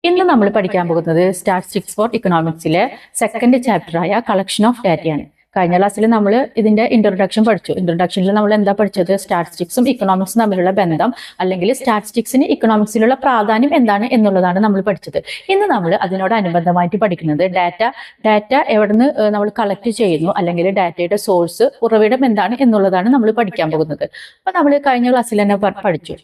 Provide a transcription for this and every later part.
ഇന്ന് നമ്മൾ പഠിക്കാൻ പോകുന്നത് സ്റ്റാറ്റിസ്റ്റിക്സ് ഫോർ ഇക്കണോമിക്സിലെ സെക്കൻഡ് ചാപ്റ്ററായ കളക്ഷൻ ഓഫ് ഡാറ്റയാണ്. കഴിഞ്ഞ ക്ലാസ്സിൽ നമ്മൾ ഇതിന്റെ ഇൻട്രൊഡക്ഷൻ പഠിച്ചു. ഇൻട്രൊഡക്ഷനിൽ നമ്മൾ എന്താ പഠിച്ചത്? സ്റ്റാറ്റിസ്റ്റിക്സും ഇക്കണോമിക്സും തമ്മിലുള്ള ബന്ധം, അല്ലെങ്കിൽ സ്റ്റാറ്റിസ്റ്റിക്സിന് ഇക്കണോമിക്സിലുള്ള പ്രാധാന്യം എന്താണ് എന്നുള്ളതാണ് നമ്മൾ പഠിച്ചത്. ഇന്ന് നമ്മൾ അതിനോടനുബന്ധമായിട്ട് പഠിക്കുന്നത് ഡാറ്റ എവിടുന്ന് നമ്മൾ കളക്ട് ചെയ്യുന്നു, അല്ലെങ്കിൽ ഡാറ്റയുടെ സോഴ്സ്, ഉറവിടം എന്താണ് എന്നുള്ളതാണ് നമ്മൾ പഠിക്കാൻ പോകുന്നത്. അപ്പൊ നമ്മൾ കഴിഞ്ഞ ക്ലാസ്സിൽ തന്നെ പഠിച്ചു.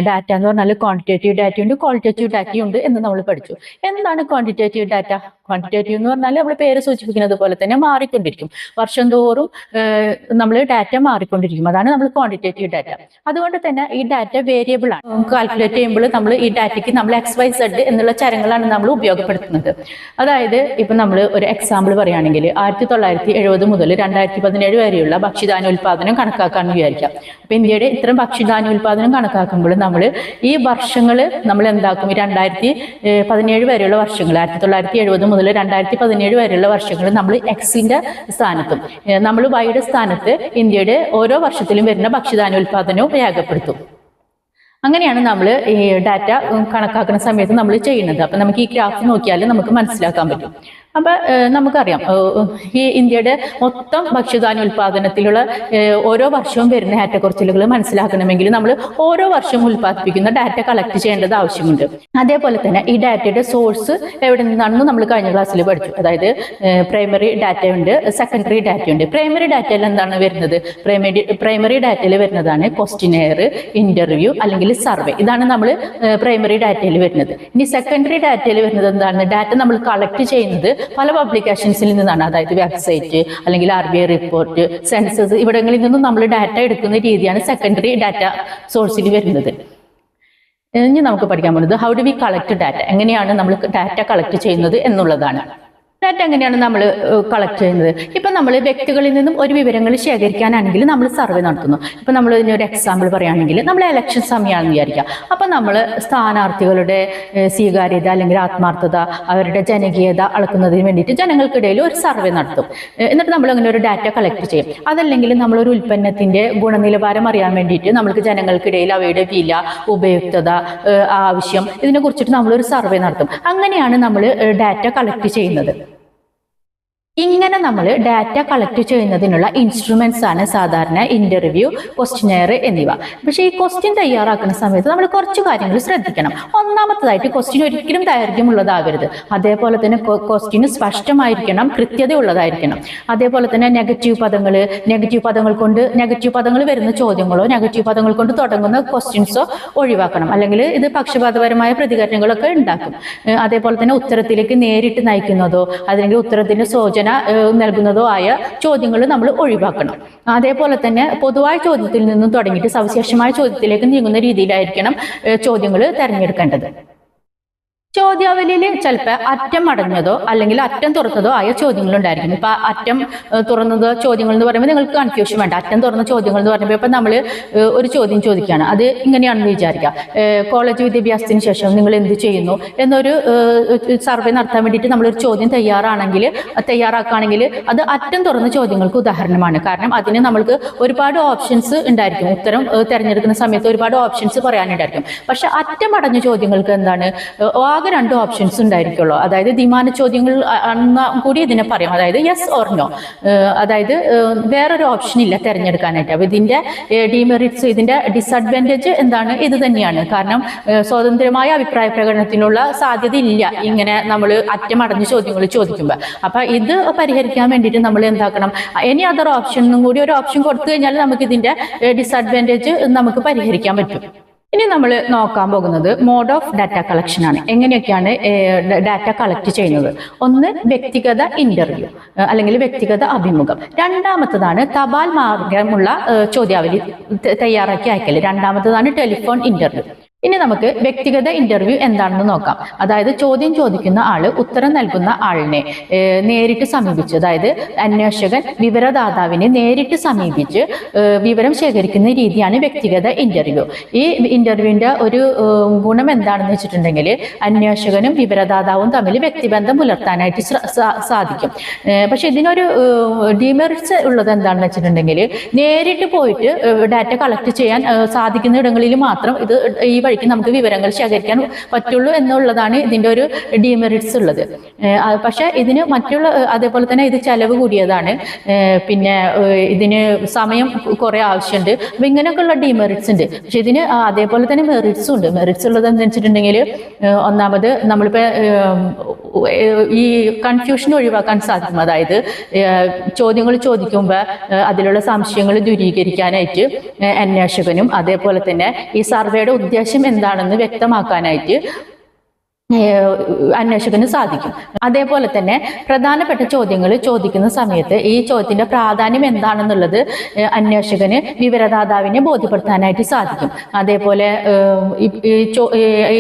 ഡാറ്റ എന്ന് പറഞ്ഞാൽ ക്വാണ്ടിറ്റേറ്റീവ് ഡാറ്റയുണ്ട്, ക്വാളിറ്റേറ്റീവ് ഡാറ്റയുണ്ട് എന്ന് നമ്മൾ പഠിച്ചു. എന്താണ് ക്വാണ്ടിറ്റേറ്റീവ് ഡാറ്റ? ക്വാണ്ടിറ്റേറ്റീവ് എന്ന് പറഞ്ഞാൽ നമ്മൾ പേര് സൂചിപ്പിക്കുന്നത് പോലെ തന്നെ മാറിക്കൊണ്ടിരിക്കും. വർഷം തോറും നമ്മൾ ഡാറ്റ മാറിക്കൊണ്ടിരിക്കും. അതാണ് നമ്മൾ ക്വാണ്ടിറ്റേറ്റീവ് ഡാറ്റ. അതുകൊണ്ട് തന്നെ ഈ ഡാറ്റ വേരിയബിൾ ആണ്. കാൽക്കുലേറ്റ് ചെയ്യുമ്പോൾ നമ്മൾ ഈ ഡാറ്റയ്ക്ക് നമ്മൾ XYZ എന്നുള്ള ചരങ്ങളാണ് നമ്മൾ ഉപയോഗപ്പെടുത്തുന്നത്. അതായത് ഇപ്പൊ നമ്മൾ ഒരു എക്സാമ്പിൾ പറയുകയാണെങ്കിൽ 1970 മുതൽ 2017 വരെയുള്ള ഭക്ഷ്യധാന്യോൽപാദനം കണക്കാക്കാന്ന് വിചാരിക്കാം. അപ്പൊ ഇന്ത്യയുടെ ഇത്തരം ഭക്ഷ്യധാന്യോൽപാദനം കണക്കാക്കുമ്പോൾ നമ്മൾ ഈ വർഷങ്ങൾ നമ്മൾ എന്താക്കും? 2017 വരെയുള്ള വർഷങ്ങൾ, 1970 മുതൽ 2017 വരെയുള്ള വർഷങ്ങൾ നമ്മൾ എക്സിന്റെ സ്ഥാനത്തും നമ്മൾ വൈയുടെ സ്ഥാനത്ത് ഇന്ത്യയുടെ ഓരോ വർഷത്തിലും വരുന്ന ഭക്ഷ്യധാന്യോൽപാദനവും രേഖപ്പെടുത്തും. അങ്ങനെയാണ് നമ്മൾ ഈ ഡാറ്റ കണക്കാക്കുന്ന സമയത്ത് നമ്മൾ ചെയ്യുന്നത്. അപ്പൊ നമുക്ക് ഈ ഗ്രാഫ് നോക്കിയാൽ നമുക്ക് മനസ്സിലാക്കാൻ പറ്റും. അപ്പൊ നമുക്കറിയാം, ഈ ഇന്ത്യയുടെ മൊത്തം ഭക്ഷ്യധാന്യോൽപാദനത്തിലുള്ള ഓരോ വർഷവും വരുന്ന ഏറ്റക്കുറച്ചിലുകൾ മനസ്സിലാക്കണമെങ്കിൽ നമ്മൾ ഓരോ വർഷവും ഉൽപ്പാദിപ്പിക്കുന്ന ഡാറ്റ കളക്ട് ചെയ്യേണ്ടത് ആവശ്യമുണ്ട്. അതേപോലെ തന്നെ ഈ ഡാറ്റയുടെ സോഴ്സ് എവിടെ നിന്നാണെന്ന് നമ്മൾ കഴിഞ്ഞ ക്ലാസ്സിൽ പഠിച്ചു. അതായത് പ്രൈമറി ഡാറ്റ ഉണ്ട്, സെക്കൻഡറി ഡാറ്റ ഉണ്ട്. പ്രൈമറി ഡാറ്റയിൽ എന്താണ് വരുന്നത്? പ്രൈമറി ഡാറ്റയിൽ വരുന്നതാണ് ക്വസ്റ്റിനെയർ, ഇന്റർവ്യൂ അല്ലെങ്കിൽ സർവേ. ഇതാണ് നമ്മൾ പ്രൈമറി ഡാറ്റയിൽ വരുന്നത്. ഇനി സെക്കൻഡറി ഡാറ്റയിൽ വരുന്നത് എന്താണ്? ഡാറ്റ നമ്മൾ കളക്ട് ചെയ്യുന്നത് പല പബ്ലിക്കേഷൻസിൽ നിന്നാണ്. അതായത് വെബ്സൈറ്റ്, അല്ലെങ്കിൽ RBI റിപ്പോർട്ട്, സെൻസസ്, ഇവിടങ്ങളിൽ നിന്നും നമ്മൾ ഡാറ്റ എടുക്കുന്ന രീതിയാണ് സെക്കൻഡറി ഡാറ്റ സോഴ്സിൽ വരുന്നത്. ഇനി നമുക്ക് പഠിക്കാൻ പോകുന്നത് how do we collect data, എങ്ങനെയാണ് നമ്മൾ ഡാറ്റ കളക്ട് ചെയ്യുന്നത് എന്നുള്ളതാണ്. ഡാറ്റ എങ്ങനെയാണ് നമ്മൾ കളക്ട് ചെയ്യുന്നത്? ഇപ്പൊ നമ്മൾ വ്യക്തികളിൽ നിന്നും ഒരു വിവരങ്ങൾ ശേഖരിക്കാനാണെങ്കിൽ നമ്മൾ സർവേ നടത്തുന്നു. ഇപ്പൊ നമ്മൾ ഇതിനൊരു എക്സാമ്പിൾ പറയുകയാണെങ്കിൽ നമ്മൾ ഇലക്ഷൻ സമയമാണെന്ന് വിചാരിക്കാം. അപ്പൊ നമ്മൾ സ്ഥാനാർത്ഥികളുടെ സ്വീകാര്യത അല്ലെങ്കിൽ ആത്മാർത്ഥത, അവരുടെ ജനകീയത അളക്കുന്നതിന് വേണ്ടിയിട്ട് ജനങ്ങൾക്കിടയിൽ ഒരു സർവേ നടത്തും. എന്നിട്ട് നമ്മൾ അങ്ങനെ ഒരു ഡാറ്റ കളക്ട് ചെയ്യും. അതല്ലെങ്കിൽ നമ്മളൊരു ഉൽപ്പന്നത്തിന്റെ ഗുണനിലവാരം അറിയാൻ വേണ്ടിയിട്ട് നമ്മൾക്ക് ജനങ്ങൾക്കിടയിൽ അവയുടെ വില, ഉപയുക്തത, ആവശ്യം, ഇതിനെ കുറിച്ചിട്ട് നമ്മളൊരു സർവേ നടത്തും. അങ്ങനെയാണ് നമ്മൾ ഡാറ്റ കളക്ട് ചെയ്യുന്നത്. ഇങ്ങനെ നമ്മൾ ഡാറ്റ കളക്ട് ചെയ്യുന്നതിനുള്ള ഇൻസ്ട്രുമെന്റ്സ് ആണ് സാധാരണ ഇന്റർവ്യൂ, ക്വസ്റ്റിനെയർ എന്നിവ. പക്ഷേ ഈ ക്വസ്റ്റ്യൻ തയ്യാറാക്കുന്ന സമയത്ത് നമ്മൾ കുറച്ച് കാര്യങ്ങൾ ശ്രദ്ധിക്കണം. ഒന്നാമത്തേതായിട്ട് ക്വസ്റ്റ്യൻ ഒരിക്കലും ദൈർഘ്യമുള്ളതാവരുത്. അതേപോലെ തന്നെ ക്വസ്റ്റ്യന് സ്പഷ്ടമായിരിക്കണം, കൃത്യതയുള്ളതായിരിക്കണം. അതേപോലെ തന്നെ നെഗറ്റീവ് പദങ്ങൾ വരുന്ന ചോദ്യങ്ങളോ നെഗറ്റീവ് പദങ്ങൾ കൊണ്ട് തുടങ്ങുന്ന ക്വസ്റ്റ്യൻസോ ഒഴിവാക്കണം. അല്ലെങ്കിൽ ഇത് പക്ഷപാതപരമായ പ്രതികരണങ്ങളൊക്കെ ഉണ്ടാക്കും. അതേപോലെ തന്നെ ഉത്തരത്തിലേക്ക് നേരിട്ട് നയിക്കുന്നതോ അല്ലെങ്കിൽ ഉത്തരത്തിന്റെ സൂചന നൽകുന്നതോ ആയ ചോദ്യങ്ങൾ നമ്മൾ ഒഴിവാക്കണം. അതേപോലെ തന്നെ പൊതുവായ ചോദ്യത്തിൽ നിന്നും തുടങ്ങിയിട്ട് സവിശേഷമായ ചോദ്യത്തിലേക്ക് നീങ്ങുന്ന രീതിയിലായിരിക്കണം ചോദ്യങ്ങൾ തിരഞ്ഞെടുക്കേണ്ടത്. ചോദ്യാവലിയിൽ ചിലപ്പോൾ അറ്റം അടഞ്ഞതോ അല്ലെങ്കിൽ അറ്റം തുറന്നതോ ആയ ചോദ്യങ്ങൾ ഉണ്ടായിരിക്കും. ഇപ്പൊ അറ്റം തുറന്നതോ ചോദ്യങ്ങൾ എന്ന് പറയുമ്പോൾ നിങ്ങൾക്ക് കൺഫ്യൂഷൻ വേണ്ട. അറ്റം തുറന്ന ചോദ്യങ്ങൾ എന്ന് പറയുമ്പോൾ ഇപ്പൊ നമ്മൾ ഒരു ചോദ്യം ചോദിക്കുകയാണ്, അത് ഇങ്ങനെയാണെന്ന് വിചാരിക്കാം: കോളേജ് വിദ്യാഭ്യാസത്തിന് ശേഷം നിങ്ങൾ എന്ത് ചെയ്യുന്നു എന്നൊരു സർവേ നടത്താൻ വേണ്ടിയിട്ട് നമ്മളൊരു ചോദ്യം തയ്യാറാക്കുകയാണെങ്കിൽ അത് അറ്റം തുറന്ന ചോദ്യങ്ങൾക്ക് ഉദാഹരണമാണ്. കാരണം അതിന് നമ്മൾക്ക് ഒരുപാട് ഓപ്ഷൻസ് ഉണ്ടായിരിക്കും. ഉത്തരം തിരഞ്ഞെടുക്കുന്ന സമയത്ത് ഒരുപാട് ഓപ്ഷൻസ് പറയാനുണ്ടായിരിക്കും. പക്ഷെ അറ്റം അടഞ്ഞ ചോദ്യങ്ങൾക്ക് എന്താണ്? ആകെ 2 ഓപ്ഷൻസ് ഉണ്ടായിരിക്കുള്ളൂ. അതായത് ദ്വിമാന ചോദ്യങ്ങൾ കൂടി ഇതിനെ പറയാം. അതായത് യെസ് ഓർ നോ. അതായത് വേറൊരു ഓപ്ഷൻ ഇല്ല തിരഞ്ഞെടുക്കാനായിട്ട്. അപ്പൊ ഇതിന്റെ ഡിമെറിറ്റ്സ്, ഇതിന്റെ ഡിസഡ്വാൻറ്റേജ് എന്താണ്? ഇത് തന്നെയാണ്. കാരണം സ്വതന്ത്രമായ അഭിപ്രായ പ്രകടനത്തിനുള്ള സാധ്യത ഇല്ല ഇങ്ങനെ നമ്മൾ അറ്റമടഞ്ഞ ചോദ്യങ്ങൾ ചോദിക്കുമ്പോൾ. അപ്പൊ ഇത് പരിഹരിക്കാൻ വേണ്ടിയിട്ട് നമ്മൾ എന്താക്കണം? എനി അതർ ഓപ്ഷനും കൂടി ഒരു ഓപ്ഷൻ കൊടുത്തു കഴിഞ്ഞാൽ നമുക്ക് ഇതിന്റെ ഡിസഡ്വാൻറ്റേജ് നമുക്ക് പരിഹരിക്കാൻ പറ്റും. ഇനി നമ്മൾ നോക്കാൻ പോകുന്നത് മോഡ് ഓഫ് ഡാറ്റ കളക്ഷൻ ആണ്. എങ്ങനെയൊക്കെയാണ് ഡാറ്റ കളക്ട് ചെയ്യുന്നത്? ഒന്ന്, വ്യക്തിഗത ഇന്റർവ്യൂ അല്ലെങ്കിൽ വ്യക്തിഗത അഭിമുഖം. രണ്ടാമത്തതാണ് തപാൽ മാർഗമുള്ള ചോദ്യാവലി തയ്യാറാക്കി അയക്കൽ. രണ്ടാമത്തതാണ് ടെലിഫോൺ ഇന്റർവ്യൂ. ഇനി നമുക്ക് വ്യക്തിഗത ഇന്റർവ്യൂ എന്താണെന്ന് നോക്കാം. അതായത് ചോദ്യം ചോദിക്കുന്ന ആള് ഉത്തരം നൽകുന്ന ആളിനെ നേരിട്ട് സമീപിച്ച്, അതായത് അന്വേഷകൻ വിവരദാതാവിനെ നേരിട്ട് സമീപിച്ച് വിവരം ശേഖരിക്കുന്ന രീതിയാണ് വ്യക്തിഗത ഇന്റർവ്യൂ. ഈ ഇന്റർവ്യൂവിന്റെ ഒരു ഗുണം എന്താണെന്ന് വെച്ചിട്ടുണ്ടെങ്കിൽ അന്വേഷകനും വിവരദാതാവും തമ്മിൽ വ്യക്തിബന്ധം പുലർത്താനായിട്ട് സാധിക്കും. പക്ഷെ ഇതിനൊരു ഡിമെറിറ്റ്സ് ഉള്ളത് എന്താണെന്ന് വെച്ചിട്ടുണ്ടെങ്കിൽ നേരിട്ട് പോയിട്ട് ഡാറ്റ കളക്ട് ചെയ്യാൻ സാധിക്കുന്ന ഇടങ്ങളിൽ മാത്രം ഇത് ഈ വഴിക്ക് നമുക്ക് വിവരങ്ങൾ ശേഖരിക്കാൻ പറ്റുള്ളൂ എന്നുള്ളതാണ് ഇതിന്റെ ഒരു ഡീമെറിറ്റ്സ് ഉള്ളത്. പക്ഷെ ഇതിന് മറ്റുള്ള അതേപോലെ തന്നെ ഇത് ചെലവ് കൂടിയതാണ്, പിന്നെ ഇതിന് സമയം കുറെ ആവശ്യമുണ്ട്. അപ്പൊ ഇങ്ങനെയൊക്കെയുള്ള ഡീമെറിറ്റ്സ് ഉണ്ട്. പക്ഷെ ഇതിന് അതേപോലെ തന്നെ മെറിറ്റ്സും ഉണ്ട്. മെറിറ്റ്സ് ഉള്ളത് എന്താ വെച്ചിട്ടുണ്ടെങ്കിൽ, ഒന്നാമത് നമ്മളിപ്പോ ഈ കൺഫ്യൂഷൻ ഒഴിവാക്കാൻ സാധിക്കും. അതായത് ചോദ്യങ്ങൾ ചോദിക്കുമ്പോൾ അതിലുള്ള സംശയങ്ങൾ ദൂരീകരിക്കാനായിട്ട് അന്വേഷകനും അതേപോലെ തന്നെ ഈ സർവേയുടെ ഉദ്ദേശം എന്താണെന്ന് വ്യക്തമാക്കാനായിട്ട് അന്വേഷകന് സാധിക്കും. അതേപോലെ തന്നെ പ്രധാനപ്പെട്ട ചോദ്യങ്ങൾ ചോദിക്കുന്ന സമയത്ത് ഈ ചോദ്യത്തിന്റെ പ്രാധാന്യം എന്താണെന്നുള്ളത് അന്വേഷകന് വിവരദാതാവിനെ ബോധ്യപ്പെടുത്താനായിട്ട് സാധിക്കും. അതേപോലെ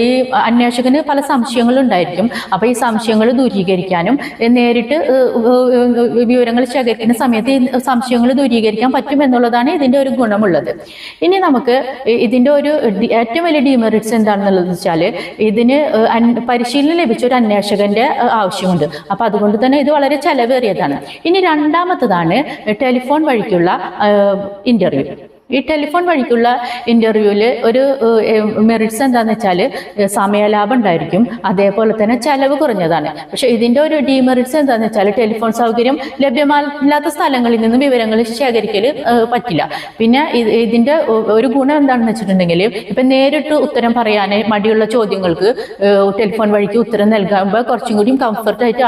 ഈ അന്വേഷകന് പല സംശയങ്ങളും ഉണ്ടായിരിക്കും. അപ്പൊ ഈ സംശയങ്ങൾ ദൂരീകരിക്കാനും നേരിട്ട് വിവരങ്ങൾ ശേഖരിക്കുന്ന സമയത്ത് ഈ സംശയങ്ങൾ ദൂരീകരിക്കാൻ പറ്റും എന്നുള്ളതാണ് ഇതിന്റെ ഒരു ഗുണമുള്ളത്. ഇനി നമുക്ക് ഇതിന്റെ ഒരു ഏറ്റവും വലിയ ഡിമെറിറ്റ്സ് എന്താണെന്നുള്ളത് വെച്ചാൽ, ഇതിന് പരിശീലനം ലഭിച്ച ഒരു അന്വേഷകന്റെ ആവശ്യമുണ്ട്. അപ്പൊ അതുകൊണ്ട് തന്നെ ഇത് വളരെ ചെലവേറിയതാണ്. ഇനി രണ്ടാമത്തതാണ് ടെലിഫോൺ വഴിക്കുള്ള ഇന്റർവ്യൂ. ഈ ടെലിഫോൺ വഴിക്കുള്ള ഇന്റർവ്യൂവിൽ ഒരു മെറിറ്റ്സ് എന്താണെന്ന് വെച്ചാൽ സമയലാഭം ഉണ്ടായിരിക്കും, അതേപോലെ തന്നെ ചെലവ് കുറഞ്ഞതാണ്. പക്ഷെ ഇതിന്റെ ഒരു ഡിമെറിറ്റ്സ് എന്താണെന്ന് വെച്ചാൽ ടെലിഫോൺ സൗകര്യം ലഭ്യമല്ലാത്ത സ്ഥലങ്ങളിൽ നിന്നും വിവരങ്ങൾ ശേഖരിക്കൽ പറ്റില്ല. പിന്നെ ഇതിന്റെ ഒരു ഗുണം എന്താണെന്ന് വെച്ചിട്ടുണ്ടെങ്കിൽ, ഇപ്പൊ നേരിട്ട് ഉത്തരം പറയാൻ മടിയുള്ള ചോദ്യങ്ങൾക്ക് ടെലിഫോൺ വഴിക്ക് ഉത്തരം നൽകുമ്പോൾ കുറച്ചും കൂടി കംഫർട്ടായിട്ട്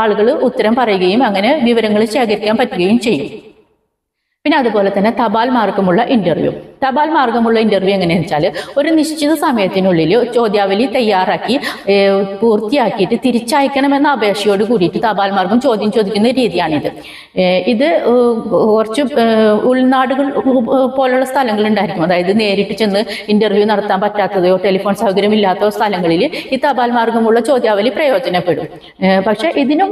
ആളുകൾ ഉത്തരം പറയുകയും അങ്ങനെ വിവരങ്ങൾ ശേഖരിക്കാൻ പറ്റുകയും ചെയ്യും. പിന്നെ അതുപോലെ തന്നെ തപാൽ മാർഗമുള്ള ഇന്റർവ്യൂ. തപാൽ മാർഗമുള്ള ഇന്റർവ്യൂ എങ്ങനെയാണെന്ന് വെച്ചാൽ, ഒരു നിശ്ചിത സമയത്തിനുള്ളിൽ ചോദ്യാവലി തയ്യാറാക്കി പൂർത്തിയാക്കിയിട്ട് തിരിച്ചയക്കണമെന്ന അപേക്ഷയോട് കൂടിയിട്ട് തപാൽ മാർഗം ചോദ്യം ചോദിക്കുന്ന രീതിയാണിത്. ഇത് കുറച്ച് ഉൾനാടുകൾ പോലുള്ള സ്ഥലങ്ങൾ ഉണ്ടായിരിക്കും. അതായത് നേരിട്ട് ചെന്ന് ഇന്റർവ്യൂ നടത്താൻ പറ്റാത്തതോ ടെലിഫോൺ സൗകര്യം ഇല്ലാത്ത സ്ഥലങ്ങളിൽ ഈ തപാൽ മാർഗമുള്ള ചോദ്യാവലി പ്രയോജനപ്പെടും. പക്ഷെ ഇതിനും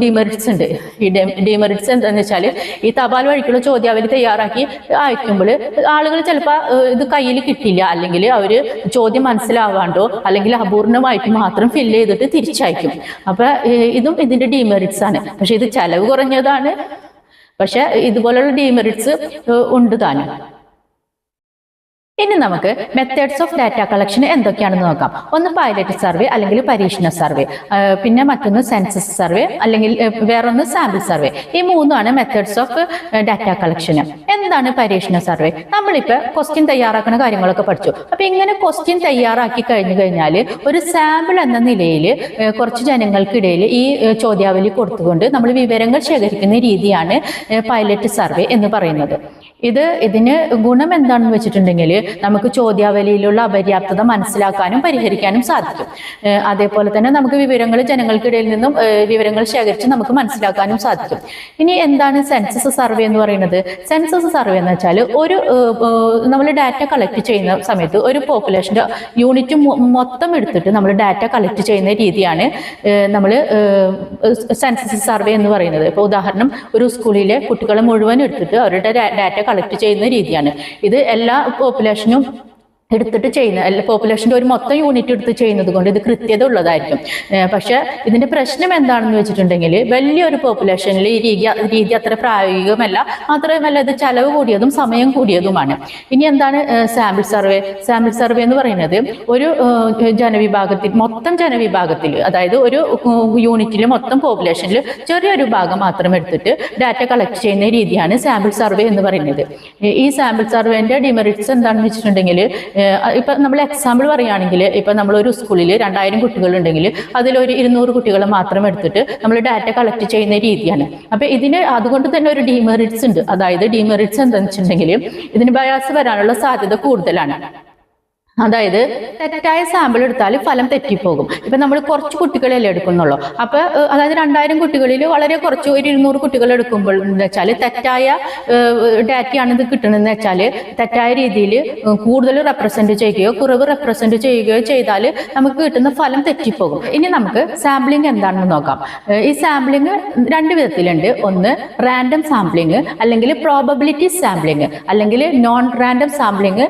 ഡിമെറിറ്റ്സ് ഉണ്ട്. ഈ ഡിമെറിറ്റ്സ് എന്താണെന്ന് വെച്ചാൽ, ഈ തപാൽ വഴിക്കുള്ള ചോദ്യാവലി തയ്യാറാക്കി അയക്കുമ്പോൾ ആളുകൾ ചിലപ്പോൾ ഇത് കയ്യിൽ കിട്ടില്ല, അല്ലെങ്കിൽ അവര് ചോദ്യം മനസ്സിലാവാണ്ടോ അല്ലെങ്കിൽ അപൂർണമായിട്ട് മാത്രം ഫില്ല് ചെയ്തിട്ട് തിരിച്ചയക്കും. അപ്പൊ ഇതും ഇതിന്റെ ഡിമെറിറ്റ്സ് ആണ്. പക്ഷെ ഇത് ചെലവ് കുറഞ്ഞതാണ്. പക്ഷെ ഇതുപോലുള്ള ഡിമെറിറ്റ്സ് ഉണ്ട് താനും. ഇനി നമുക്ക് മെത്തേഡ്സ് ഓഫ് ഡാറ്റ കളക്ഷൻ എന്തൊക്കെയാണെന്ന് നോക്കാം. ഒന്ന് പൈലറ്റ് സർവേ അല്ലെങ്കിൽ പരീക്ഷണ സർവേ, പിന്നെ മറ്റൊന്ന് സെൻസസ് സർവേ, അല്ലെങ്കിൽ വേറൊന്ന് സാമ്പിൾ സർവേ. ഈ മൂന്നാണ് മെത്തേഡ്സ് ഓഫ് ഡാറ്റ കളക്ഷൻ. എന്താണ് പരീക്ഷണ സർവേ? നമ്മളിപ്പോൾ ക്വസ്റ്റ്യൻ തയ്യാറാക്കുന്ന കാര്യങ്ങളൊക്കെ പഠിച്ചു. അപ്പൊ ഇങ്ങനെ ക്വസ്റ്റ്യൻ തയ്യാറാക്കി കഴിഞ്ഞാൽ ഒരു സാമ്പിൾ എന്ന നിലയിൽ കുറച്ച് ജനങ്ങൾക്കിടയിൽ ഈ ചോദ്യാവലി കൊടുത്തുകൊണ്ട് നമ്മൾ വിവരങ്ങൾ ശേഖരിക്കുന്ന രീതിയാണ് പൈലറ്റ് സർവേ എന്ന് പറയുന്നത്. ഇതിന് ഗുണം എന്താണെന്ന് വെച്ചിട്ടുണ്ടെങ്കിൽ, നമുക്ക് ചോദ്യാവലിയിലുള്ള അപര്യാപ്തത മനസ്സിലാക്കാനും പരിഹരിക്കാനും സാധിക്കും. അതേപോലെ തന്നെ നമുക്ക് വിവരങ്ങൾ ജനങ്ങൾക്കിടയിൽ നിന്നും വിവരങ്ങൾ ശേഖരിച്ച് നമുക്ക് മനസ്സിലാക്കാനും സാധിക്കും. ഇനി എന്താണ് സെൻസസ് സർവേ എന്ന് പറയുന്നത്? സെൻസസ് സർവേ എന്ന് വെച്ചാൽ, നമ്മൾ ഡാറ്റ കളക്ട് ചെയ്യുന്ന സമയത്ത് ഒരു പോപ്പുലേഷന്റെ യൂണിറ്റ് മൊത്തം എടുത്തിട്ട് നമ്മൾ ഡാറ്റ കളക്ട് ചെയ്യുന്ന രീതിയാണ് നമ്മൾ സെൻസസ് സർവേ എന്ന് പറയുന്നത്. ഇപ്പോൾ ഉദാഹരണം, ഒരു സ്കൂളിലെ കുട്ടികളെ മുഴുവൻ എടുത്തിട്ട് അവരുടെ ഡാറ്റ കളക്ട് ചെയ്യുന്ന രീതിയാണ് ഇത്. എല്ലാ പോപ്പുലേഷനും എടുത്തിട്ട് ചെയ്യുന്ന പോപ്പുലേഷന്റെ ഒരു മൊത്തം യൂണിറ്റ് എടുത്ത് ചെയ്യുന്നത് കൊണ്ട് ഇത് കൃത്യത ഉള്ളതായിരിക്കും. പക്ഷെ ഇതിന്റെ പ്രശ്നം എന്താണെന്ന് വെച്ചിട്ടുണ്ടെങ്കിൽ, വലിയൊരു പോപ്പുലേഷനിൽ ഈ രീതി അത്ര പ്രായോഗികമല്ല. മാത്രമല്ല ഇത് ചെലവ് കൂടിയതും സമയം കൂടിയതുമാണ്. ഇനി എന്താണ് സാമ്പിൾ സർവേ? സാമ്പിൾ സർവേ എന്ന് പറയുന്നത് ഒരു മൊത്തം ജനവിഭാഗത്തിൽ, അതായത് ഒരു യൂണിറ്റിൽ മൊത്തം പോപ്പുലേഷനിൽ ചെറിയൊരു ഭാഗം മാത്രം എടുത്തിട്ട് ഡാറ്റ കളക്ട് ചെയ്യുന്ന രീതിയാണ് സാമ്പിൾ സർവേ എന്ന് പറയുന്നത്. ഈ സാമ്പിൾ സർവേന്റെ ഡിമെറിറ്റ്സ് എന്താണെന്ന് വെച്ചിട്ടുണ്ടെങ്കിൽ, ഇപ്പൊ നമ്മൾ എക്സാമ്പിൾ പറയുകയാണെങ്കിൽ, ഇപ്പൊ നമ്മൾ ഒരു സ്കൂളിൽ 2000 കുട്ടികളുണ്ടെങ്കിൽ അതിലൊരു 200 കുട്ടികളെ മാത്രം എടുത്തിട്ട് നമ്മൾ ഡാറ്റ കളക്ട് ചെയ്യുന്ന രീതിയാണ്. അപ്പൊ ഇതിന് അതുകൊണ്ട് തന്നെ ഒരു ഡിമെറിറ്റ്സ് ഉണ്ട്. അതായത് ഡിമെറിറ്റ്സ് എന്താണെന്ന് വെച്ചിട്ടുണ്ടെങ്കിൽ, ഇതിന് ബയാസ് വരാനുള്ള സാധ്യത കൂടുതലാണ്. അതായത് തെറ്റായ സാമ്പിൾ എടുത്താൽ ഫലം തെറ്റിപ്പോകും. ഇപ്പൊ നമ്മൾ കുറച്ച് കുട്ടികളെല്ലാം എടുക്കുന്നുള്ളൂ. അപ്പൊ അതായത് 2000 കുട്ടികളിൽ വളരെ കുറച്ച് ഒരു 200 കുട്ടികൾ എടുക്കുമ്പോൾ എന്ന് വെച്ചാൽ തെറ്റായ ഡാറ്റയാണ് ഇത് കിട്ടണമെന്ന് വെച്ചാൽ, തെറ്റായ രീതിയിൽ കൂടുതൽ റെപ്രസെന്റ് ചെയ്യുകയോ കുറവ് റെപ്രസെന്റ് ചെയ്യുകയോ ചെയ്താൽ നമുക്ക് കിട്ടുന്ന ഫലം തെറ്റിപ്പോകും. ഇനി നമുക്ക് സാമ്പിളിംഗ് എന്താണെന്ന് നോക്കാം. ഈ സാമ്പിളിംഗ് രണ്ട് വിധത്തിലുണ്ട്. ഒന്ന് റാൻഡം സാമ്പിളിംഗ്, അല്ലെങ്കിൽ പ്രോബബിലിറ്റി സാമ്പിളിംഗ്, അല്ലെങ്കിൽ non random sampling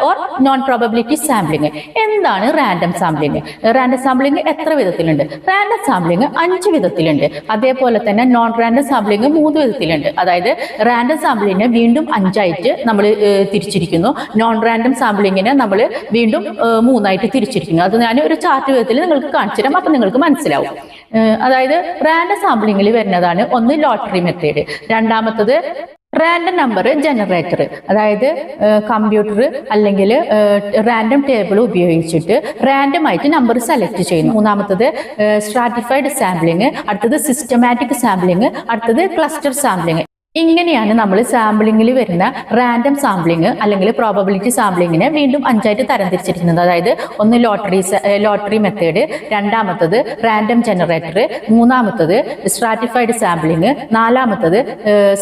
or non probability probability sampling. എന്താണ് റാൻഡം സാമ്പിളിംഗ്? റാൻഡം സാമ്പിളിംഗ് എത്ര വിധത്തിലുണ്ട്? Random sampling 5 വിധത്തിലുണ്ട്. അതേപോലെ തന്നെ നോൺ റാൻഡം സാമ്പിളിംഗ് 3 വിധത്തിലുണ്ട്. അതായത് റാൻഡം സാമ്പിളിനെ വീണ്ടും 5ആയിട്ട് നമ്മൾ തിരിച്ചിരിക്കുന്നു. നോൺ റാൻഡം സാമ്പിളിങ്ങിനെ നമ്മൾ വീണ്ടും 3ആയിട്ട് തിരിച്ചിരിക്കുന്നു. അത് ഞാൻ ഒരു ചാർട്ട് വിധത്തിൽ നിങ്ങൾക്ക് കാണിച്ചു തരാം, അപ്പൊ നിങ്ങൾക്ക് മനസ്സിലാവും. അതായത് റാൻഡം സാമ്പിളിംഗിൽ വരുന്നതാണ് ഒന്ന് ലോട്ടറി മെത്തേഡ്, രണ്ടാമത്തത് റാൻഡം നമ്പർ ജനറേറ്റർ, അതായത് കമ്പ്യൂട്ടർ അല്ലെങ്കിൽ റാൻഡം ടേബിൾ ഉപയോഗിച്ചിട്ട് റാൻഡം ആയിട്ട് നമ്പർ സെലക്ട് ചെയ്യുന്നു. മൂന്നാമത്തത് സ്ട്രാറ്റിഫൈഡ് സാമ്പിളിംഗ്, അടുത്തത് സിസ്റ്റമാറ്റിക് സാമ്പിളിംഗ്, അടുത്തത് ക്ലസ്റ്റർ സാമ്പിളിംഗ്. ഇങ്ങനെയാണ് നമ്മൾ സാമ്പിളിംഗിൽ വരുന്ന റാൻഡം സാമ്പിളിംഗ് അല്ലെങ്കിൽ പ്രോബബിലിറ്റി സാമ്പിളിങ്ങിനെ വീണ്ടും 5ആയിട്ട് തരംതിരിച്ചിരിക്കുന്നത്. അതായത് ഒന്ന് ലോട്ടറി മെത്തേഡ്, രണ്ടാമത്തത് റാൻഡം ജനറേറ്റർ, മൂന്നാമത്തത് സ്ട്രാറ്റിഫൈഡ് സാമ്പിളിംഗ്, നാലാമത്തത്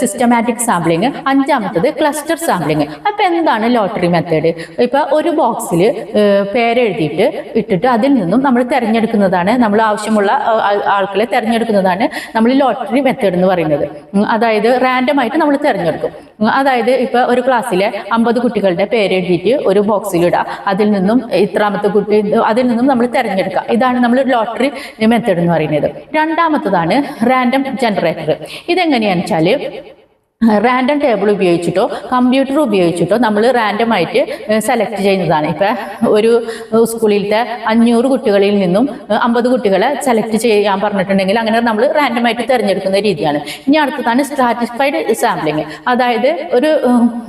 സിസ്റ്റമാറ്റിക് സാമ്പിളിംഗ്, അഞ്ചാമത്തത് ക്ലസ്റ്റർ സാമ്പിളിംഗ്. അപ്പൊ എന്താണ് ലോട്ടറി മെത്തേഡ്? ഇപ്പൊ ഒരു ബോക്സിൽ പേരെഴുതിയിട്ട് ഇട്ടിട്ട് അതിൽ നിന്നും നമ്മൾ തിരഞ്ഞെടുക്കുന്നതാണ്, നമ്മൾ ആവശ്യമുള്ള ആൾക്കാരെ തിരഞ്ഞെടുക്കുന്നതാണ് നമ്മൾ ലോട്ടറി മെത്തേഡ് എന്ന് പറയുന്നത്. അതായത് റാൻഡമായിട്ട് നമ്മൾ തിരഞ്ഞെടുക്കും. അതായത് ഇപ്പൊ ഒരു ക്ലാസ്സിലെ 50 കുട്ടികളുടെ പേരെഴുതിയിട്ട് ഒരു ബോക്സിലിടാം, അതിൽ നിന്നും ഇത്രാമത്തെ കുട്ടി, അതിൽ നിന്നും നമ്മൾ തിരഞ്ഞെടുക്കുക. ഇതാണ് നമ്മൾ ലോട്ടറി മെത്തേഡ് എന്ന് പറയുന്നത്. രണ്ടാമത്തതാണ് റാൻഡം ജനറേറ്റർ. ഇതെങ്ങനെയാണെന്ന് വെച്ചാല് റാൻഡം ടേബിൾ ഉപയോഗിച്ചിട്ടോ കമ്പ്യൂട്ടർ ഉപയോഗിച്ചിട്ടോ നമ്മൾ റാൻഡമായിട്ട് സെലക്ട് ചെയ്യുന്നതാണ്. ഇപ്പം ഒരു സ്കൂളിലത്തെ 500 കുട്ടികളിൽ നിന്നും 50 കുട്ടികളെ സെലക്ട് ചെയ്യാൻ പറഞ്ഞിട്ടുണ്ടെങ്കിൽ അങ്ങനെ നമ്മൾ റാൻഡമായിട്ട് തിരഞ്ഞെടുക്കുന്ന രീതിയാണ്. ഇനി അടുത്തതാണ് സ്ട്രാറ്റിഫൈഡ് സാമ്പിളിംഗ്. അതായത് ഒരു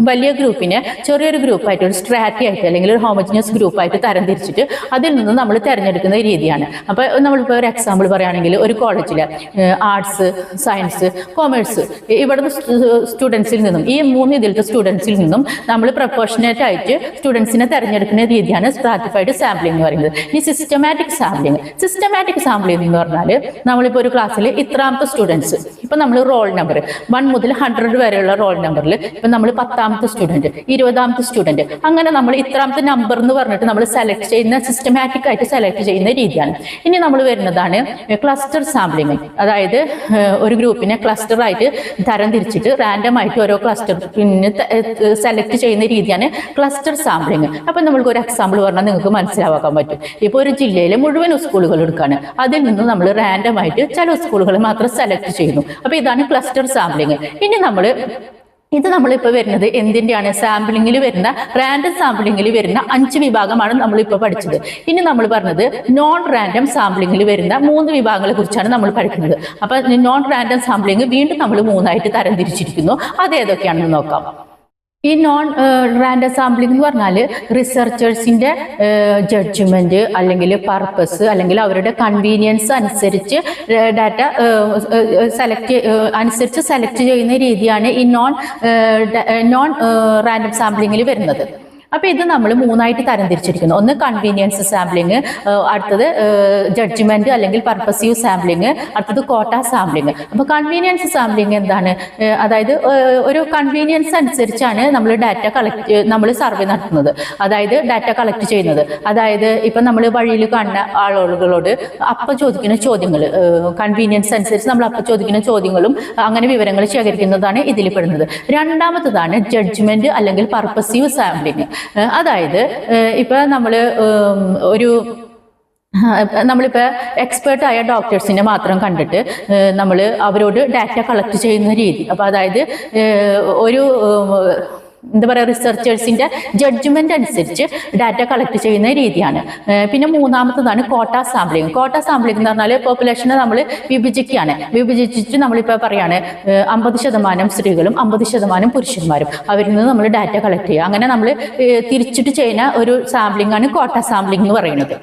വലിയ ഗ്രൂപ്പിനെ ചെറിയൊരു ഗ്രൂപ്പായിട്ട്, ഒരു സ്ട്രാറ്റി ആയിട്ട് അല്ലെങ്കിൽ ഒരു ഹോമോജിനിയസ് ഗ്രൂപ്പായിട്ട് തരംതിരിച്ചിട്ട് അതിൽ നിന്നും നമ്മൾ തിരഞ്ഞെടുക്കുന്ന രീതിയാണ്. അപ്പോൾ നമ്മളിപ്പോൾ ഒരു എക്സാമ്പിൾ പറയുകയാണെങ്കിൽ ഒരു കോളേജിലെ ആർട്സ്, സയൻസ്, കൊമേഴ്സ് ഇവിടുന്ന് സ്റ്റുഡൻസിൽ നിന്നും, ഈ 3 ഇതിലത്തെ സ്റ്റുഡൻസിൽ നിന്നും നമ്മൾ പ്രൊപ്പോർഷനേറ്റ് ആയിട്ട് സ്റ്റുഡൻസിനെ തിരഞ്ഞെടുക്കുന്ന രീതിയാണ് സ്ട്രാറ്റിഫൈഡ് സാമ്പിളിംഗ് എന്ന് പറയുന്നത്. ഈ സിസ്റ്റമാറ്റിക് സാമ്പിളിംഗ് എന്ന് പറഞ്ഞാൽ നമ്മളിപ്പോൾ ഒരു ക്ലാസ്സിൽ ഇത്രാമത്തെ സ്റ്റുഡൻസ്, ഇപ്പൊ നമ്മൾ റോൾ നമ്പർ 1 മുതൽ 100 വരെയുള്ള റോൾ നമ്പറിൽ ഇപ്പൊ നമ്മൾ 10ാമത്തെ സ്റ്റുഡന്റ്, 20ാമത്തെ സ്റ്റുഡന്റ്, അങ്ങനെ നമ്മൾ ഇത്രാമത്തെ നമ്പർ എന്ന് പറഞ്ഞിട്ട് നമ്മൾ സെലക്ട് ചെയ്യുന്ന, സിസ്റ്റമാറ്റിക് ആയിട്ട് സെലക്ട് ചെയ്യുന്ന രീതിയാണ്. ഇനി നമ്മൾ വരുന്നതാണ് ക്ലസ്റ്റർ സാമ്പിളിംഗ്. അതായത് ഒരു ഗ്രൂപ്പിനെ ക്ലസ്റ്റർ ആയിട്ട് തരംതിരിച്ചിട്ട് റാൻഡമായിട്ട് ഓരോ ക്ലസ്റ്റർ പിന്നെ സെലക്ട് ചെയ്യുന്ന രീതിയാണ് ക്ലസ്റ്റർ സാമ്പിളിംഗ്. അപ്പൊ നമ്മൾക്ക് ഒരു എക്സാമ്പിൾ പറഞ്ഞാൽ നിങ്ങൾക്ക് മനസ്സിലാക്കാൻ പറ്റും. ഇപ്പൊ ഒരു ജില്ലയിലെ മുഴുവൻ സ്കൂളുകൾ എടുക്കുകയാണ്, അതിൽ നിന്ന് നമ്മൾ റാൻഡമായിട്ട് ചില സ്കൂളുകൾ മാത്രം സെലക്ട് ചെയ്യുന്നു. അപ്പൊ ഇതാണ് ക്ലസ്റ്റർ സാമ്പിളിംഗ്. ഇനി നമ്മളിപ്പോൾ വരുന്നത് എന്തിൻ്റെയാണ്? സാമ്പിളിങ്ങിൽ വരുന്ന, റാൻഡം സാമ്പിളിങ്ങിൽ വരുന്ന 5 വിഭാഗമാണ് നമ്മളിപ്പോൾ പഠിച്ചത്. ഇനി നമ്മൾ പറഞ്ഞത് നോൺ റാൻഡം സാമ്പിളിങ്ങിൽ വരുന്ന 3 വിഭാഗങ്ങളെ കുറിച്ചാണ് നമ്മൾ പഠിക്കുന്നത്. അപ്പൊ നോൺ റാൻഡം സാമ്പിളിംഗ് വീണ്ടും നമ്മൾ 3ആയിട്ട് തരംതിരിച്ചിരിക്കുന്നു. അത് ഏതൊക്കെയാണെന്ന് നോക്കാം. ഈ നോൺ റാൻഡം സാമ്പിളിംഗ് എന്ന് പറഞ്ഞാൽ റിസർച്ചേഴ്സിന്റെ ജഡ്ജ്മെന്റ് അല്ലെങ്കിൽ പർപ്പസ് അല്ലെങ്കിൽ അവരുടെ കൺവീനിയൻസ് അനുസരിച്ച് ഡാറ്റ സെലക്ട് ചെയ്യുന്ന രീതിയാണ് ഈ നോൺ റാൻഡം സാമ്പിളിങ്ങിൽ വരുന്നത്. അപ്പൊ ഇത് നമ്മൾ 3ആയിട്ട് തരംതിരിച്ചിരിക്കുന്നു. ഒന്ന് കൺവീനിയൻസ് സാമ്പിളിംഗ്, അടുത്തത് ജഡ്ജ്മെന്റ് അല്ലെങ്കിൽ പർപ്പസീവ് സാമ്പിളിംഗ്, അടുത്തത് കോട്ട സാമ്പിളിംഗ്. അപ്പൊ കൺവീനിയൻസ് സാമ്പിളിംഗ് എന്താണ്? അതായത് ഒരു കൺവീനിയൻസ് അനുസരിച്ചാണ് നമ്മൾ സർവേ നടത്തുന്നത്, അതായത് ഡാറ്റ കളക്ട് ചെയ്യുന്നത്. അതായത് ഇപ്പൊ നമ്മൾ വഴിയിൽ കാണുന്ന ആളുകളോട് അപ്പൊ ചോദിക്കുന്ന ചോദ്യങ്ങൾ, കൺവീനിയൻസ് അനുസരിച്ച് നമ്മൾ അപ്പൊ ചോദിക്കുന്ന ചോദ്യങ്ങളും അങ്ങനെ വിവരങ്ങൾ ശേഖരിക്കുന്നതാണ് ഇതിൽ പെടുന്നത്. രണ്ടാമത്തതാണ് ജഡ്ജ്മെന്റ് അല്ലെങ്കിൽ പർപ്പസീവ് സാമ്പിളിംഗ്. അതായത് ഇപ്പൊ നമ്മളിപ്പോൾ എക്സ്പേർട്ട് ആയ ഡോക്ടേഴ്സിനെ മാത്രം കണ്ടിട്ട് നമ്മൾ അവരോട് ഡാറ്റ കളക്ട് ചെയ്യുന്ന രീതി. അപ്പോൾ അതായത് ഒരു റിസർച്ചേഴ്സിന്റെ ജഡ്ജ്മെന്റ് അനുസരിച്ച് ഡാറ്റ കളക്ട് ചെയ്യുന്ന രീതിയാണ്. പിന്നെ മൂന്നാമത്തതാണ് കോട്ട സാമ്പിളിംഗ്. കോട്ട സാമ്പിളിംഗ് എന്ന് പറഞ്ഞാൽ പോപ്പുലേഷനെ നമ്മൾ വിഭജിച്ചിട്ട് നമ്മളിപ്പോൾ പറയാണ് 50% സ്ത്രീകളും 50% പുരുഷന്മാരും, അവരിൽ നിന്ന് നമ്മൾ ഡാറ്റ കളക്ട് ചെയ്യുക. അങ്ങനെ നമ്മൾ തിരിച്ചിട്ട് ചെയ്യുന്ന ഒരു സാമ്പിളിംഗ് ആണ് കോട്ട സാമ്പിളിംഗ് എന്ന് പറയുന്നത്.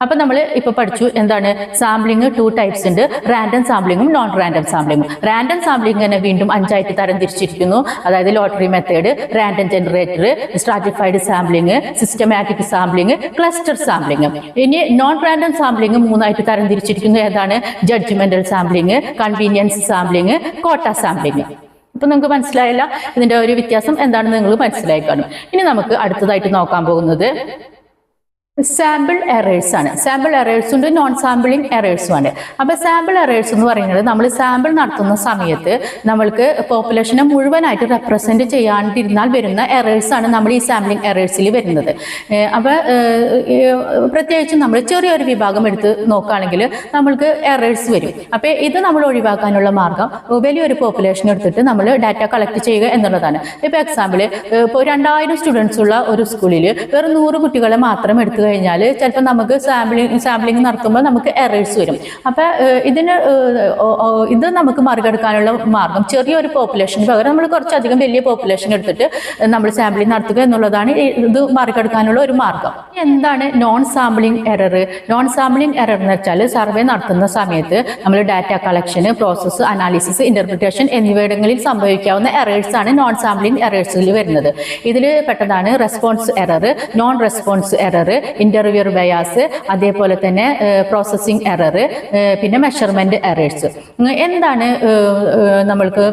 അപ്പൊ നമ്മൾ ഇപ്പൊ പഠിച്ചു എന്താണ് സാമ്പിളിംഗ്. 2 ടൈപ്സ് ഉണ്ട്, റാൻഡം സാമ്പിളിംഗും നോൺ റാൻഡം സാമ്പിളിംഗും. റാൻഡം സാമ്പിളിംഗ് തന്നെ വീണ്ടും 5ആയിട്ട് തരംതിരിച്ചിരിക്കുന്നു. അതായത് lottery method, random generator, stratified sampling, systematic sampling, cluster sampling. ഇനി നോൺ റാൻഡം സാമ്പിളിംഗ് 3ആയിട്ട് തരംതിരിച്ചിരിക്കുന്നു. ഏതാണ്? Judgemental sampling, convenience sampling, quota sampling. ഇപ്പൊ നിങ്ങൾക്ക് മനസ്സിലായില്ല, ഇതിന്റെ ഒരു വ്യത്യാസം എന്താണെന്ന് നിങ്ങൾ മനസ്സിലായി കാണും. ഇനി നമുക്ക് അടുത്തതായിട്ട് നോക്കാൻ പോകുന്നത് സാമ്പിൾ എറേഴ്സ് ആണ്. സാമ്പിൾ എറേഴ്സ് ഉണ്ട്, നോൺ സാമ്പിളിംഗ് എറേഴ്സും ആണ്. അപ്പൊ സാമ്പിൾ എറേഴ്സ് എന്ന് പറയുന്നത് നമ്മൾ സാമ്പിൾ നടത്തുന്ന സമയത്ത് നമ്മൾക്ക് പോപ്പുലേഷനെ മുഴുവനായിട്ട് റെപ്രസെന്റ് ചെയ്യാണ്ടിരുന്നാൽ വരുന്ന എറേഴ്സ് ആണ് നമ്മൾ ഈ സാമ്പിളിംഗ് എറേഴ്സിൽ വരുന്നത്. അപ്പൊ പ്രത്യേകിച്ചും നമ്മൾ ചെറിയൊരു വിഭാഗം എടുത്ത് നോക്കുകയാണെങ്കിൽ നമ്മൾക്ക് എറേഴ്സ് വരും. അപ്പൊ ഇത് നമ്മൾ ഒഴിവാക്കാനുള്ള മാർഗം വലിയൊരു പോപ്പുലേഷൻ എടുത്തിട്ട് നമ്മൾ ഡാറ്റ കളക്ട് ചെയ്യുക എന്നുള്ളതാണ്. ഇപ്പൊ എക്സാമ്പിൾ ഇപ്പോൾ 2000 സ്റ്റുഡൻസ് ഉള്ള ഒരു സ്കൂളിൽ വെറും 100 കുട്ടികളെ മാത്രം എടുത്തു കഴിഞ്ഞാൽ ചിലപ്പോൾ നമുക്ക് സാമ്പിളിംഗ് നടത്തുമ്പോൾ നമുക്ക് എറേഴ്സ് വരും. അപ്പൊ ഇത് നമുക്ക് മറികടക്കാനുള്ള മാർഗം ചെറിയൊരു പോപ്പുലേഷന് പകരം നമ്മൾ കുറച്ചധികം വലിയ പോപ്പുലേഷൻ എടുത്തിട്ട് നമ്മൾ സാമ്പിളിംഗ് നടത്തുക എന്നുള്ളതാണ് ഇത് മറികടക്കാനുള്ള ഒരു മാർഗം. എന്താണ് non sampling error? Non sampling error എന്ന് വെച്ചാൽ സർവേ നടത്തുന്ന സമയത്ത് നമ്മൾ data collection, process, analysis, interpretation എന്നിവിടങ്ങളിൽ സംഭവിക്കാവുന്ന എറേഴ്സ് ആണ് നോൺ സാമ്പിളിംഗ് എറേഴ്സിൽ വരുന്നത്. ഇതിൽ പെട്ടതാണ് response error, non response error, interviewer bias, അതേപോലെ തന്നെ പ്രോസസ്സിംഗ് എറർ, പിന്നെ മെഷർമെന്റ് എറേഴ്സ്. എന്താണ് നമ്മൾക്ക്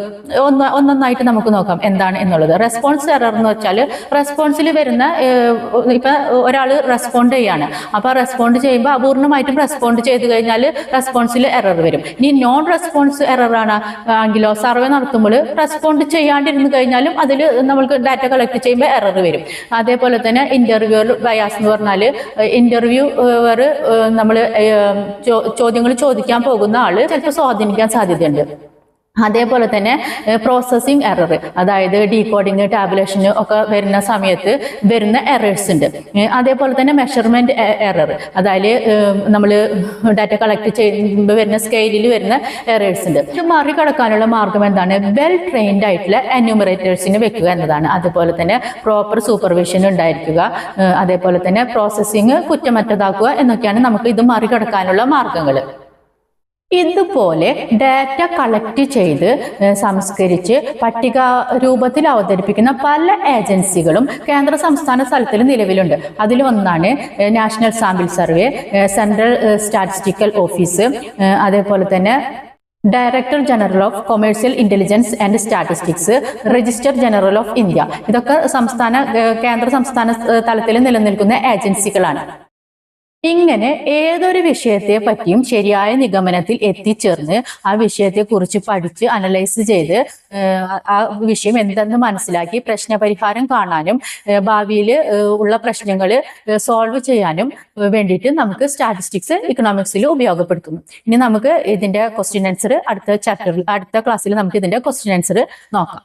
ഒന്നൊന്നായിട്ട് നമുക്ക് നോക്കാം എന്താണ് എന്നുള്ളത്. റെസ്പോൺസ് എറർ എന്ന് വെച്ചാൽ റെസ്പോൺസിൽ വരുന്ന ഇപ്പൊ ഒരാൾ റെസ്പോണ്ട് ചെയ്യാണ്, അപ്പൊ റെസ്പോണ്ട് ചെയ്യുമ്പോൾ അപൂർണമായിട്ടും റെസ്പോണ്ട് ചെയ്ത് കഴിഞ്ഞാൽ റെസ്പോൺസിൽ എറർ വരും. ഇനി നോൺ റെസ്പോൺസ് എറർ ആണ് എങ്കിലോ സർവേ നടത്തുമ്പോൾ റെസ്പോണ്ട് ചെയ്യാണ്ടിരുന്നു കഴിഞ്ഞാലും അതിൽ നമ്മൾക്ക് ഡാറ്റ കളക്ട് ചെയ്യുമ്പോൾ എറർ വരും. അതേപോലെ തന്നെ ഇന്റർവ്യൂർ ബയാസ് എന്ന് പറഞ്ഞാൽ ഇന്റർവ്യൂവർ നമ്മൾ ചോദ്യങ്ങൾ ചോദിക്കാൻ പോകുന്ന ആള് ചിലപ്പോൾ സ്വാധീനിക്കാൻ സാധ്യതയുണ്ട്. അതേപോലെ തന്നെ പ്രോസസ്സിംഗ് എറർ, അതായത് ഡീകോഡിങ്, ടാബുലേഷന് ഒക്കെ വരുന്ന സമയത്ത് വരുന്ന എറേഴ്സ് ഉണ്ട്. അതേപോലെ തന്നെ മെഷർമെന്റ് എറർ, അതായത് നമ്മൾ ഡാറ്റ കളക്ട് ചെയ്യുമ്പോൾ വരുന്ന സ്കെയിലിൽ വരുന്ന എറേഴ്സ് ഉണ്ട്. ഇത് മറികടക്കാനുള്ള മാർഗം എന്താണ്? വെൽ ട്രെയിൻഡ് ആയിട്ടുള്ള എന്യൂമറേറ്റേഴ്സിന് വെക്കുക എന്നതാണ്. അതുപോലെ തന്നെ പ്രോപ്പർ സൂപ്പർവിഷൻ ഉണ്ടായിരിക്കുക, അതേപോലെ തന്നെ പ്രോസസ്സിംഗ് കുറ്റമറ്റതാക്കുക എന്നൊക്കെയാണ് നമുക്ക് ഇത് മറികടക്കാനുള്ള മാർഗങ്ങൾ. ഇതുപോലെ ഡാറ്റ കളക്ട് ചെയ്ത് സംസ്കരിച്ച് പട്ടിക രൂപത്തിൽ അവതരിപ്പിക്കുന്ന പല ഏജൻസികളും കേന്ദ്ര സംസ്ഥാന തലത്തിൽ നിലവിലുണ്ട്. അതിലൊന്നാണ് national sample survey, central statistical office, അതേപോലെ തന്നെ director general of commercial intelligence and statistics, registrar general of India. ഇതൊക്കെ കേന്ദ്ര സംസ്ഥാന തലത്തിൽ നിലനിൽക്കുന്ന ഏജൻസികളാണ്. ഇങ്ങനെ ഏതൊരു വിഷയത്തെ പറ്റിയും ശരിയായ നിഗമനത്തിൽ എത്തിച്ചേർന്ന് ആ വിഷയത്തെക്കുറിച്ച് പഠിച്ച് അനലൈസ് ചെയ്ത് ആ വിഷയം എന്തെന്ന് മനസ്സിലാക്കി പ്രശ്നപരിഹാരം കാണാനും ഭാവിയിൽ ഉള്ള പ്രശ്നങ്ങൾ സോൾവ് ചെയ്യാനും വേണ്ടിയിട്ട് നമുക്ക് സ്റ്റാറ്റിസ്റ്റിക്സ് ഇക്കണോമിക്സിൽ ഉപയോഗപ്പെടുത്തുന്നു. ഇനി നമുക്ക് ഇതിന്റെ ക്വസ്റ്റ്യൻ ആൻസർ അടുത്ത ക്ലാസ്സിൽ നമുക്ക് ഇതിന്റെ ക്വസ്റ്റ്യൻ ആൻസർ നോക്കാം.